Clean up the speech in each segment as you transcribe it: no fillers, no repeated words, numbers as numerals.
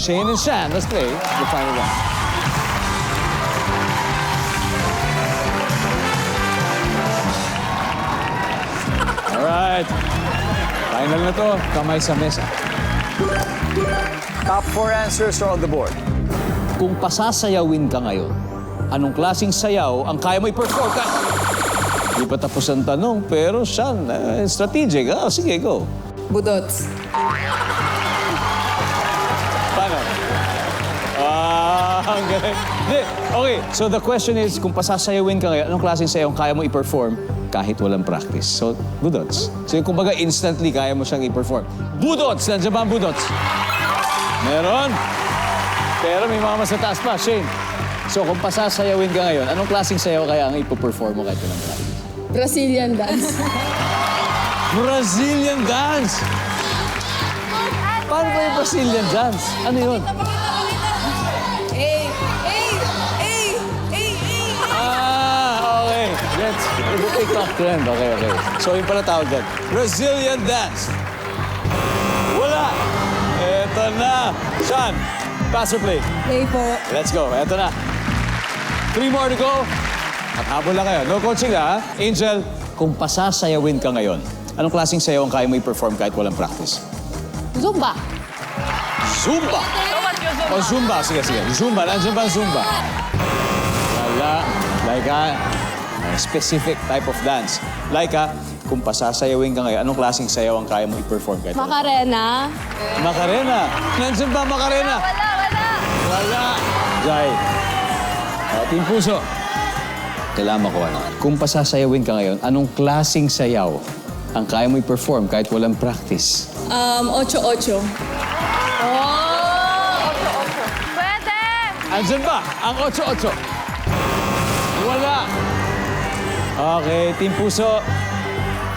Shane and Shan, let's play the final round. Alright. Final na to. Kamay sa mesa. Top 4 answers are on the board. Kung pasasayawin ka ngayon, anong klaseng sayaw ang kaya mo i-perform ka? Di pa tapos ang tanong, pero Shan, strategic. Sige, go. Budots. Paano? Ang galing. Hindi, okay, so the question is, kung pasasayawin ka ngayon, anong klaseng sayaw ang kaya mo i-perform kahit walang practice? So, budots. So, kumbaga, instantly kaya mo siyang i-perform. Budots! Nandiyan ba ang budots? Meron. Pero may mga mas nataas pa, Shane. So, kung pasasayawin ka ngayon, anong klaseng sayaw kaya ang ipo-perform mo kahit walang practice? Brazilian dance. Brazilian dance! Paano ba yung Brazilian dance? Ano yun? Okay. Let's the TikTok trend. Okay. So, yung pala tawag dyan. Brazilian dance. Wala. Eto na. Shan, pass or play? Play po. Let's go. Eto na. 3 more to go. At habol lang kayo. No coaching ha. Angel, kung pasasayawin ka ngayon, anong klaseng sayaw ang kaya mo i-perform kahit walang practice? Zumba. Zumba! O Zumba. Sige. Zumba. Nandiyan ba ang Zumba? Wala. Like a specific type of dance. Like kung pasasayawin ka ngayon, anong klaseng sayaw ang kaya mo i-perform kahit walang Macarena. Macarena. Nandiyan ba Macarena? Wala. Jai. Team Puso. Kailangan makuha na. Kung pasasayawin ka ngayon, anong klaseng sayaw ang kaya mo i-perform kahit walang practice? 8-8. Pwede! Andyan ba ang 8-8? Wala. Okay, Team Puso.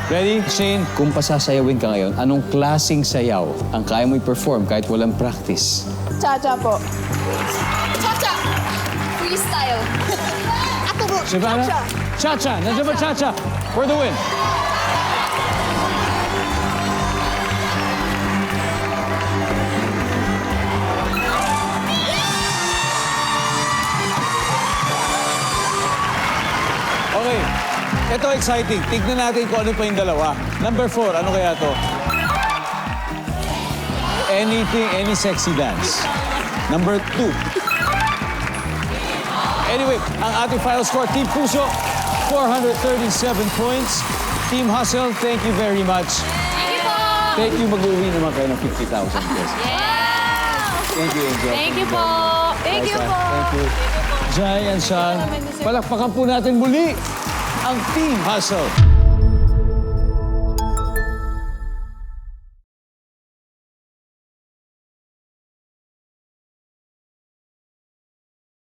Ready? Shane, kung pasasayawin ka ngayon, anong klaseng sayaw ang kaya mo i-perform kahit walang practice? Cha-cha po. Cha-cha. Freestyle. Sivana? Cha-cha. Nandiyan ba Cha-cha? For the win. Okay. Ito exciting. Tignan natin kung ano pa yung dalawa. Number 4, ano kaya to? Any sexy dance. Number 2. Anyway, ang ating final score, Team Puso, 437 points. Team Hustle, thank you very much. Thank you po! Thank you, mag-uwi naman kayo ng 50,000 pesos. Thank you, Angel. Thank you po! Thank you po! Thank you. Jai and Shan, palakpakan po natin muli ang Team Hustle.